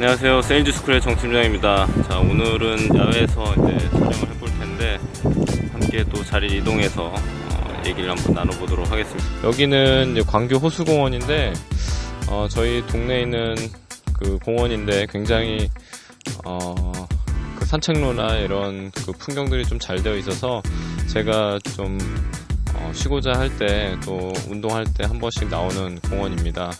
안녕하세요. 세일즈스쿨의 정팀장입니다. 자, 오늘은 야외에서 이제 촬영을 해볼 텐데 함께 또 자리 이동해서 얘기를 한번 나눠보도록 하겠습니다. 여기는 이제 광교 호수공원인데 저희 동네에 있는 그 공원인데 굉장히 그 산책로나 이런 그 풍경들이 좀 잘 되어 있어서 제가 좀 쉬고자 할 때 또 운동할 때 한 번씩 나오는 공원입니다.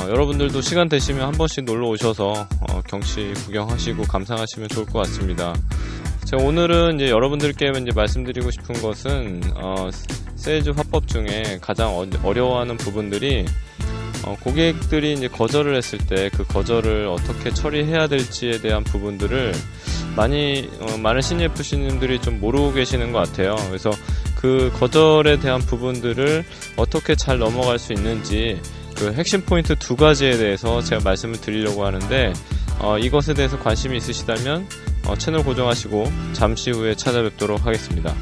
여러분들도 시간 되시면 한 번씩 놀러 오셔서 경치 구경하시고 감상하시면 좋을 것 같습니다. 제가 오늘은 이제 여러분들께 이제 말씀드리고 싶은 것은 세일즈 화법 중에 가장 어려워하는 부분들이 고객들이 이제 거절을 했을 때 그 거절을 어떻게 처리해야 될지에 대한 부분들을 많은 CFC님들이 좀 모르고 계시는 것 같아요. 그래서 그 거절에 대한 부분들을 어떻게 잘 넘어갈 수 있는지 그 핵심 포인트 두 가지에 대해서 제가 말씀을 드리려고 하는데 이것에 대해서 관심이 있으시다면 채널 고정하시고 잠시 후에 찾아뵙도록 하겠습니다.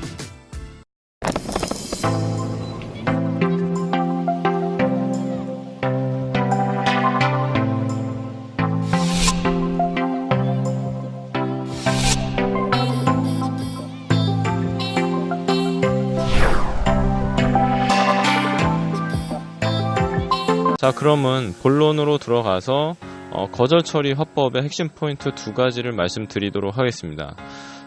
자, 그러면 본론으로 들어가서 거절 처리 화법의 핵심 포인트 두 가지를 말씀드리도록 하겠습니다.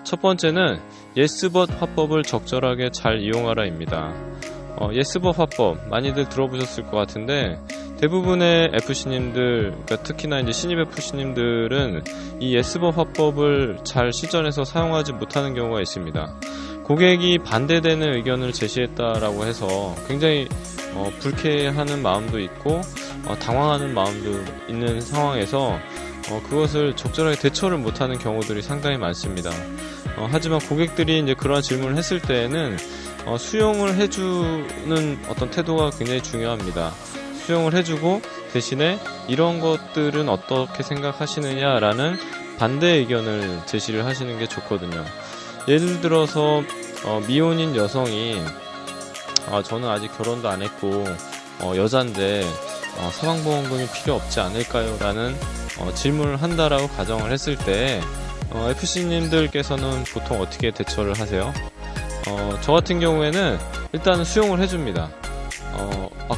첫 번째는 yes but 화법을 적절하게 잘 이용하라입니다. yes but 화법 많이들 들어보셨을 것 같은데 대부분의 FC님들, 그러니까 특히나 이제 신입 FC님들은 이 yes but 화법을 잘 실전에서 사용하지 못하는 경우가 있습니다. 고객이 반대되는 의견을 제시했다라고 해서 굉장히 불쾌해하는 마음도 있고 당황하는 마음도 있는 상황에서 그것을 적절하게 대처를 못하는 경우들이 상당히 많습니다. 하지만 고객들이 이제 그러한 질문을 했을 때에는 수용을 해주는 어떤 태도가 굉장히 중요합니다. 수용을 해주고 대신에 이런 것들은 어떻게 생각하시느냐라는 반대 의견을 제시를 하시는 게 좋거든요. 예를 들어서 미혼인 여성이 저는 아직 결혼도 안 했고 여잔데 사망보험금이 필요 없지 않을까요? 라는 질문을 한다라고 가정을 했을 때 FC님들께서는 보통 어떻게 대처를 하세요? 저 같은 경우에는 일단은 수용을 해줍니다.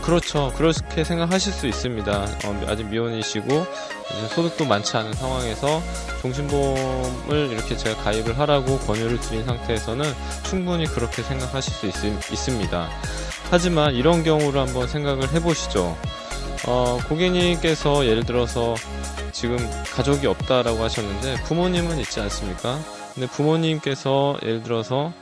그렇죠. 그렇게 생각하실 수 있습니다. 아직 미혼이시고 소득도 많지 않은 상황에서 종신보험을 이렇게 제가 가입을 하라고 권유를 드린 상태에서는 충분히 그렇게 생각하실 수 있습니다. 하지만 이런 경우를 한번 생각을 해보시죠. 고객님께서 예를 들어서 지금 가족이 없다라고 하셨는데 부모님은 있지 않습니까? 근데 부모님께서 예를 들어서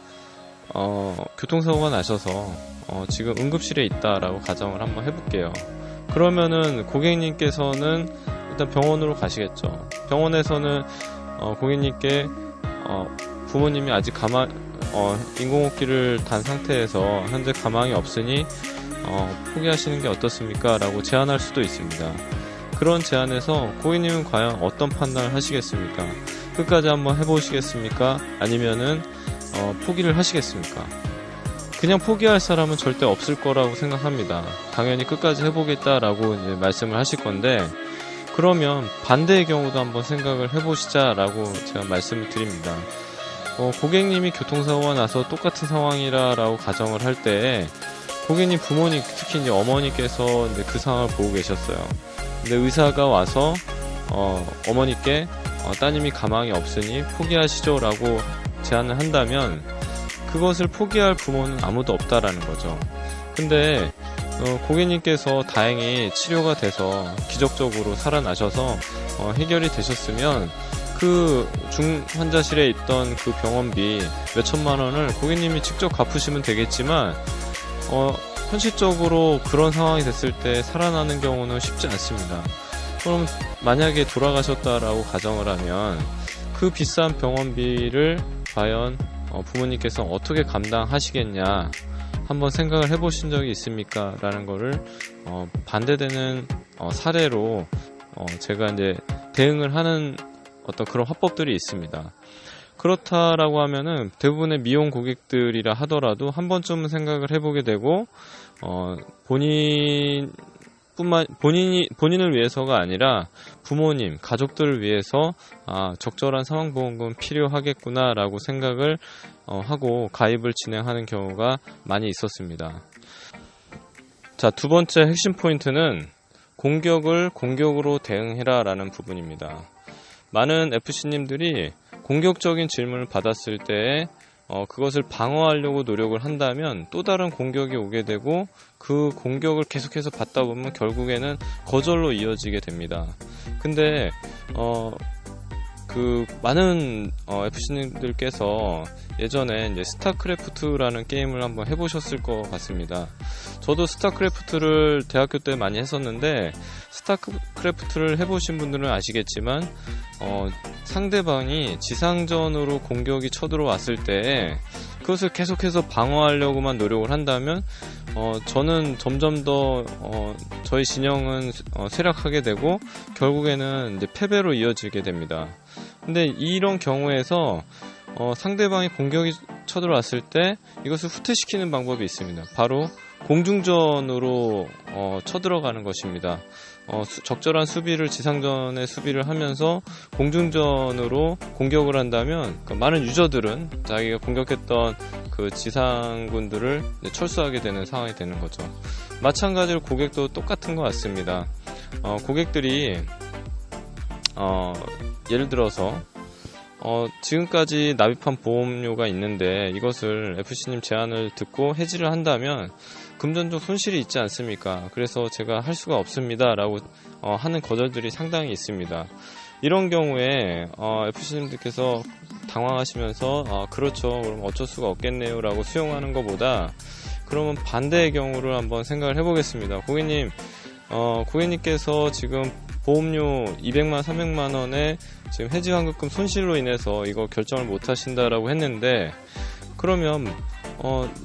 교통사고가 나셔서 지금 응급실에 있다라고 가정을 한번 해볼게요. 그러면은 고객님께서는 일단 병원으로 가시겠죠. 병원에서는 고객님께 부모님이 아직 인공호흡기를 단 상태에서 현재 가망이 없으니 포기하시는 게 어떻습니까? 라고 제안할 수도 있습니다. 그런 제안에서 고객님은 과연 어떤 판단을 하시겠습니까? 끝까지 한번 해보시겠습니까? 아니면은 포기를 하시겠습니까? 그냥 포기할 사람은 절대 없을 거라고 생각합니다. 당연히 끝까지 해보겠다라고 이제 말씀을 하실 건데 그러면 반대의 경우도 한번 생각을 해보시자라고 제가 말씀을 드립니다. 고객님이 교통사고가 나서 똑같은 상황이라고 가정을 할 때 고객님 부모님, 특히 이제 어머니께서 이제 그 상황을 보고 계셨어요. 근데 의사가 와서 어머니께 따님이 가망이 없으니 포기하시죠라고 제안을 한다면 그것을 포기할 부모는 아무도 없다라는 거죠. 근데 고객님께서 다행히 치료가 돼서 기적적으로 살아나셔서 해결이 되셨으면 그 중환자실에 있던 그 병원비 몇천만 원을 고객님이 직접 갚으시면 되겠지만 현실적으로 그런 상황이 됐을 때 살아나는 경우는 쉽지 않습니다. 그럼 만약에 돌아가셨다라고 가정을 하면 그 비싼 병원비를 과연 부모님께서 어떻게 감당하시겠냐 한번 생각을 해보신 적이 있습니까? 라는 거를 반대되는 사례로 제가 이제 대응을 하는 어떤 그런 화법들이 있습니다. 그렇다라고 하면은 대부분의 미혼 고객들이라 하더라도 한 번쯤은 생각을 해보게 되고 본인뿐 본인을 위해서가 아니라 부모님, 가족들을 위해서 적절한 사망보험금 필요하겠구나라고 생각을 하고 가입을 진행하는 경우가 많이 있었습니다. 자, 두 번째 핵심 포인트는 공격을 공격으로 대응해라 라는 부분입니다. 많은 FC님들이 공격적인 질문을 받았을 때 그것을 방어하려고 노력을 한다면 또 다른 공격이 오게 되고 그 공격을 계속해서 받다 보면 결국에는 거절로 이어지게 됩니다. 근데 많은 FC님들께서 예전에 이제 스타크래프트라는 게임을 한번 해보셨을 것 같습니다. 저도 스타크래프트를 대학교 때 많이 했었는데 스타크래프트를 해보신 분들은 아시겠지만 상대방이 지상전으로 공격이 쳐들어왔을 때 그것을 계속해서 방어하려고만 노력을 한다면 저는 점점 더 저희 진영은 쇠락하게 되고 결국에는 이제 패배로 이어지게 됩니다. 근데 이런 경우에서 상대방이 공격이 쳐들어왔을 때 이것을 후퇴시키는 방법이 있습니다. 바로 공중전으로 쳐들어가는 것입니다. 적절한 수비를 지상전에 수비를 하면서 공중전으로 공격을 한다면 많은 유저들은 자기가 공격했던 그 지상군들을 철수하게 되는 상황이 되는 거죠. 마찬가지로 고객도 똑같은 것 같습니다. 고객들이 예를 들어서 지금까지 납입한 보험료가 있는데 이것을 FC님 제안을 듣고 해지를 한다면 금전적 손실이 있지 않습니까? 그래서 제가 할 수가 없습니다 라고 하는 거절들이 상당히 있습니다. 이런 경우에 FC님들께서 당황하시면서 그렇죠, 그럼 어쩔 수가 없겠네요 라고 수용하는 것보다 그러면 반대의 경우를 한번 생각을 해보겠습니다. 고객님께서 지금 보험료 200만 300만원에 지금 해지환급금 손실로 인해서 이거 결정을 못 하신다라고 했는데 그러면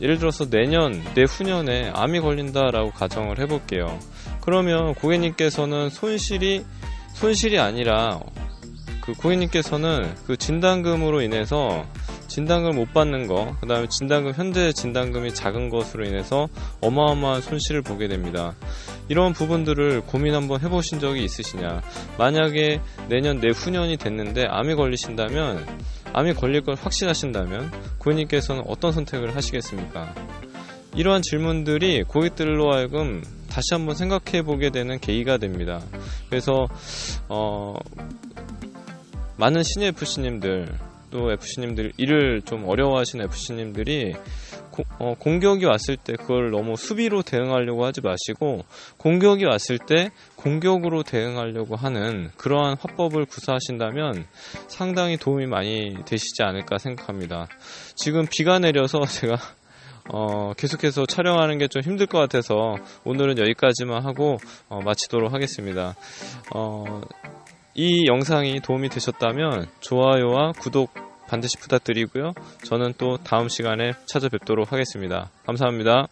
예를 들어서 내후년에 암이 걸린다라고 가정을 해볼게요. 그러면 고객님께서는 손실이 아니라 그 고객님께서는 그 진단금으로 인해서 진단금을 못 받는 거, 그 다음에 현재 진단금이 작은 것으로 인해서 어마어마한 손실을 보게 됩니다. 이런 부분들을 고민 한번 해보신 적이 있으시냐? 만약에 내후년이 됐는데 암이 걸리신다면, 암이 걸릴 걸 확신하신다면 고객님께서는 어떤 선택을 하시겠습니까? 이러한 질문들이 고객들로 하여금 다시 한번 생각해 보게 되는 계기가 됩니다. 그래서 많은 신예 FC님들, 또 FC님들, 일을 좀 어려워하시는 FC님들이 공격이 왔을 때 그걸 너무 수비로 대응하려고 하지 마시고 공격이 왔을 때 공격으로 대응하려고 하는 그러한 화법을 구사하신다면 상당히 도움이 많이 되시지 않을까 생각합니다. 지금 비가 내려서 제가 계속해서 촬영하는 게 좀 힘들 것 같아서 오늘은 여기까지만 하고 마치도록 하겠습니다. 이 영상이 도움이 되셨다면 좋아요와 구독 반드시 부탁드리고요. 저는 또 다음 시간에 찾아뵙도록 하겠습니다. 감사합니다.